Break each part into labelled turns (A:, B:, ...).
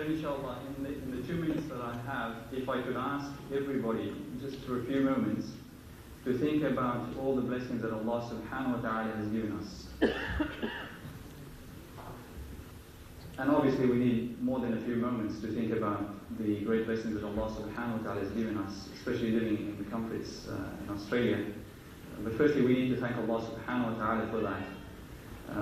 A: inshallah, in the 2 minutes that I have, if I could ask everybody, just for a few moments, to think about all the blessings that Allah subhanahu wa ta'ala has given us. And obviously we need more than a few moments to think about the great blessings that Allah subhanahu wa ta'ala has given us, especially living in the comforts in Australia. But firstly, we need to thank Allah subhanahu wa ta'ala for that.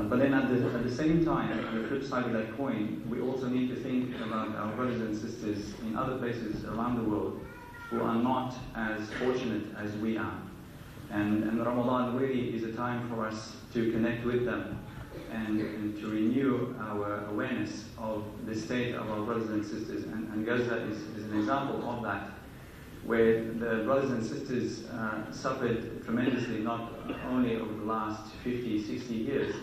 A: But then at the same time, on the flip side of that coin, we also need to think about our brothers and sisters in other places around the world who are not as fortunate as we are. And Ramadan really is a time for us to connect with them and to renew our awareness of the state of our brothers and sisters. And Gaza is an example of that, where the brothers and sisters suffered tremendously, not only over the last 50, 60 years,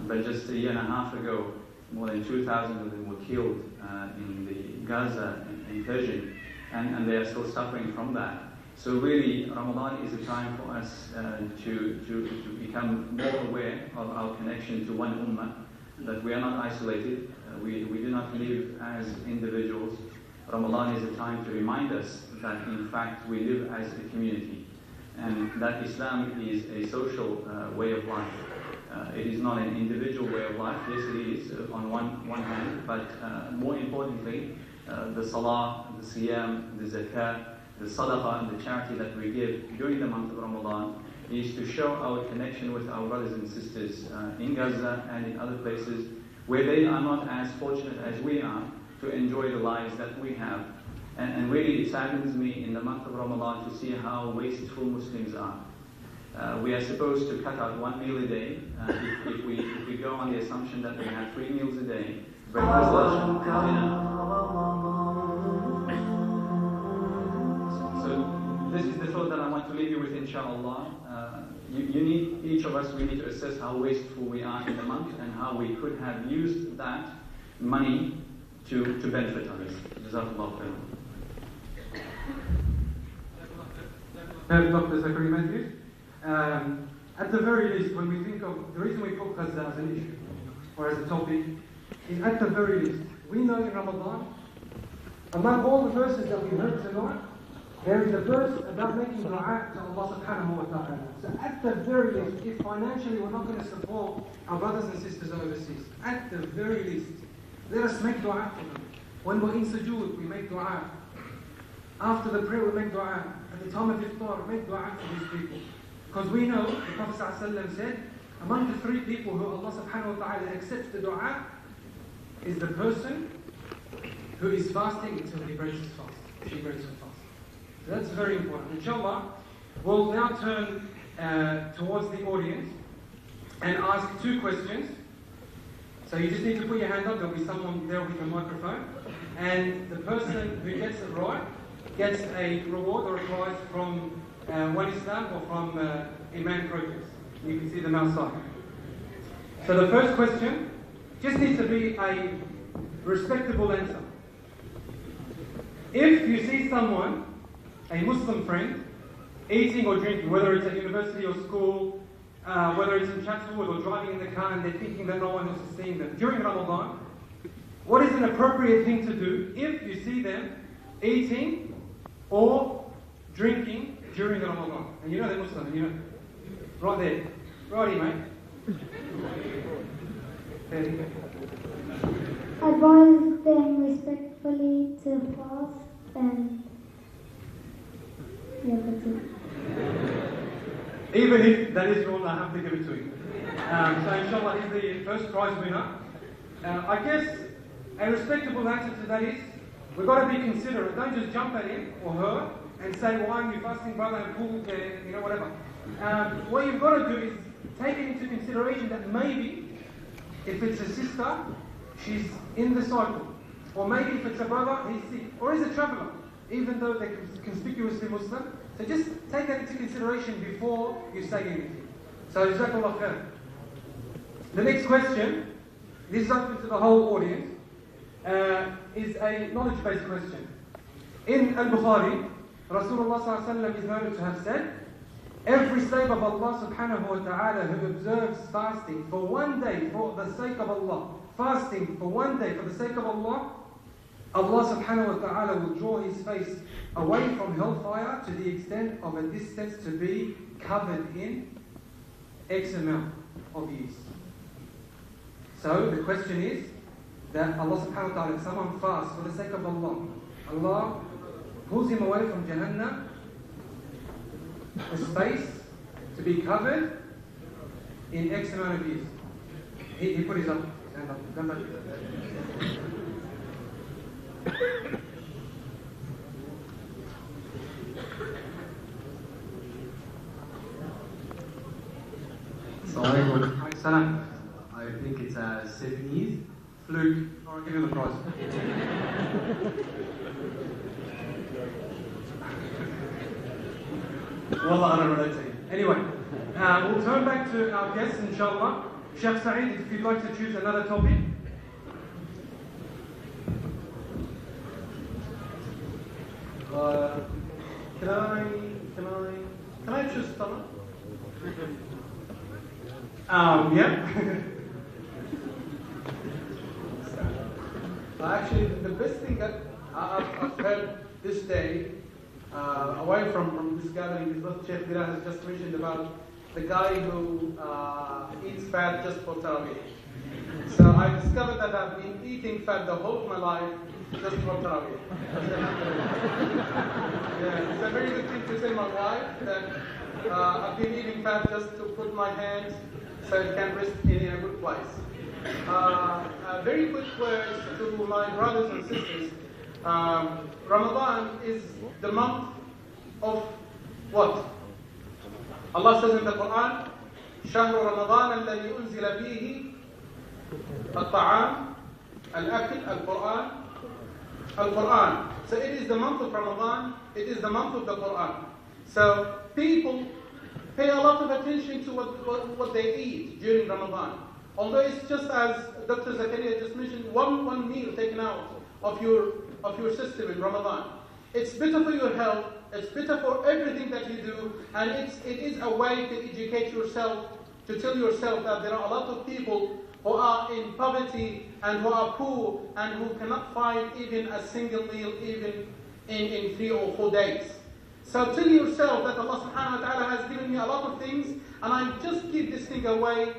A: but just a year and a half ago, more than 2,000 of them were killed in the Gaza incursion, and they are still suffering from that. So really, Ramadan is a time for us to become more aware of our connection to one ummah, that we are not isolated, we do not live as individuals. Ramadan is a time to remind us that in fact we live as a community, and that Islam is a social way of life. It is not an individual way of life. Yes, it is on one hand, but more importantly, the salah, the siyam, the zakat, the sadaqah, and the charity that we give during the month of Ramadan is to show our connection with our brothers and sisters in Gaza and in other places where they are not as fortunate as we are to enjoy the lives that we have. And really it saddens me in the month of Ramadan to see how wasteful Muslims are. We are supposed to cut out 1 meal a day. If we go on the assumption that we have 3 meals a day, breakfast, lunch, and dinner. So this is the thought that I want to leave you with, inshallah. You need, each of us, we need to assess how wasteful we are in the month and how we could have used that money to benefit others. Jazakallah khairan.
B: Dr. Zachariah, at the very least, when we think of the reason we put Gaza as an issue or as a topic, is at the very least, we know in Ramadan, among all the verses that we heard tonight, there is a verse about making dua to Allah subhanahu wa ta'ala. So at the very least, if financially we're not going to support our brothers and sisters overseas, at the very least, let us make dua for them. When we're in sujood, we make dua. After the prayer, we make dua. At the time of iftar, make dua for these people. Because we know, the Prophet ﷺ said, among the 3 people who Allah subhanahu wa ta'ala accepts the dua is the person who is fasting until he breaks his fast. She breaks her fast. So that's very important. Inshallah, we'll now turn towards the audience and ask 2 questions. So you just need to put your hand up, there'll be someone there with a microphone. And the person who gets it right gets a reward or a prize from One Islam or from Iman Projects. You can see them outside. So the first question just needs to be a respectable answer. If you see someone, a Muslim friend, eating or drinking, whether it's at university or school, whether it's in Chatswood or driving in the car and they're thinking that no one else is seeing them, during Ramadan, what is an appropriate thing to do if you see them eating or drinking during Ramadan? And you know they're Muslim, and you know, right there. Righty, mate. There you go.
C: Advise them respectfully to fast and that's it.
B: Even if that is wrong, I have to give it to him. So inshallah, he's the first prize winner. I guess a respectable answer to that is, we've got to be considerate. Don't just jump at him or her and say, why are you fasting, brother, and pull the, whatever. What you've got to do is take it into consideration that maybe, if it's a sister, she's in the cycle. Or maybe if it's a brother, he's sick. Or he's a traveller, even though they're conspicuously Muslim. So just take that into consideration before you say anything. So Jazakallah khair. The next question, this is open to the whole audience, is a knowledge-based question. In Al-Bukhari, Rasulullah ﷺ is noted to have said, every slave of Allah subhanahu wa ta'ala who observes fasting for one day for the sake of Allah, fasting for one day for the sake of Allah, Allah subhanahu wa ta'ala will draw his face away from hellfire to the extent of a distance to be covered in X amount of years. So the question is that Allah subhanahu wa ta'ala, if someone fasts for the sake of Allah, Allah pulls him away from Jahannam, a space to be covered in X amount of years. He put his hand up. Come back.
D: Salam. I think it's 7 years.
B: Luke, I'll give you the prize. Wallah, I don't relate to you. Anyway, we'll turn back to our guests, inshallah. Sheikh Saeed, if you'd like to choose another topic.
E: Can I choose Tama?
B: Yeah.
E: Actually, the best thing that I've heard this day, away from this gathering, is what Sheikh Belal has just mentioned about the guy who eats fat just for Taraweeh. So I discovered that I've been eating fat the whole of my life just for Taraweeh. Yeah, it's a very good thing to say my wife that I've been eating fat just to put my hands so it can rest in a good place. Very quick words to my brothers and sisters. Ramadan is the month of what? Allah says in the Quran, شهر رمضان الذي أنزل فيه الطعام الأكل القرآن. So it is the month of Ramadan, it is the month of the Quran. So people pay a lot of attention to what they eat during Ramadan. Although it's just as Dr. Zachariah just mentioned, one meal taken out of your system in Ramadan. It's better for your health, it's better for everything that you do, and it is a way to educate yourself, to tell yourself that there are a lot of people who are in poverty and who are poor and who cannot find even a single meal even in 3 or 4 days. So tell yourself that Allah subhanahu wa ta'ala has given me a lot of things and I just give this thing away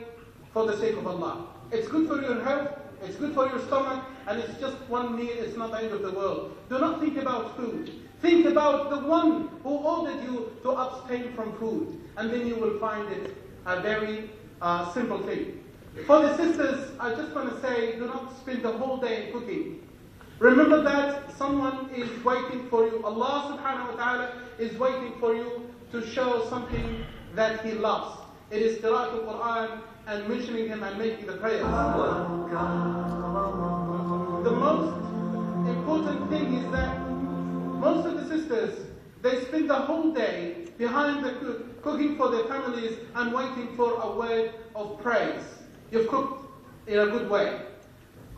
E: for the sake of Allah. It's good for your health, it's good for your stomach, and it's just one meal, it's not the end of the world. Do not think about food. Think about the one who ordered you to abstain from food, and then you will find it a very simple thing. For the sisters, I just want to say, do not spend the whole day in cooking. Remember that someone is waiting for you. Allah subhanahu wa ta'ala is waiting for you to show something that He loves. It is Qira'atul Quran and mentioning Him and making the prayers. The most important thing is that most of the sisters, they spend the whole day behind the cook, cooking for their families and waiting for a word of praise. You've cooked in a good way.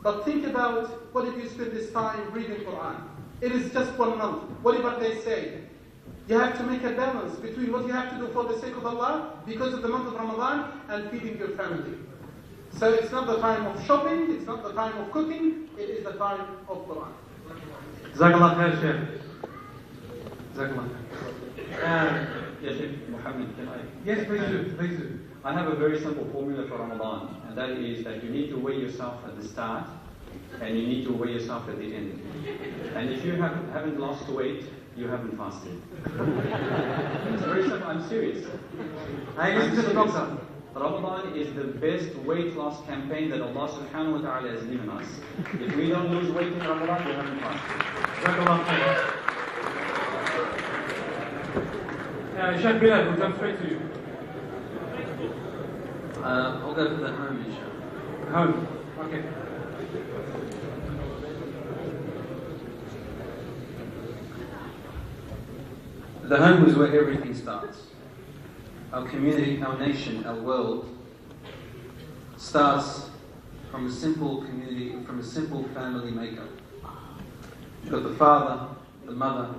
E: But think about, what if you spend this time reading Quran? It is just 1 month. What about they say? You have to make a balance between what you have to do for the sake of Allah, because of the month of Ramadan, and feeding your family. So it's not the time of shopping, it's not the time of cooking, it is the time of Quran.
B: Jazakallah khair, Shaykh. Jazakallah khair.
A: Yes, Muhammad, can I?
B: Yes, please do. Please do.
A: I have a very simple formula for Ramadan, and that is that you need to weigh yourself at the start, and you need to weigh yourself at the end. And if you haven't lost weight, you haven't fasted. It's very simple, I'm serious.
B: I listen to the doctor.
A: Ramadan is the best weight loss campaign that Allah subhanahu wa ta'ala has given us. If we don't lose weight in Ramadan, we haven't fasted.
B: Jazakallah khair. Shaykh Belal, we'll jump straight to you.
D: I'll go for the home, inshallah.
B: Home. Okay.
D: The home is where everything starts. Our community, our nation, our world starts from a simple community, from a simple family makeup. You've got the father, the mother,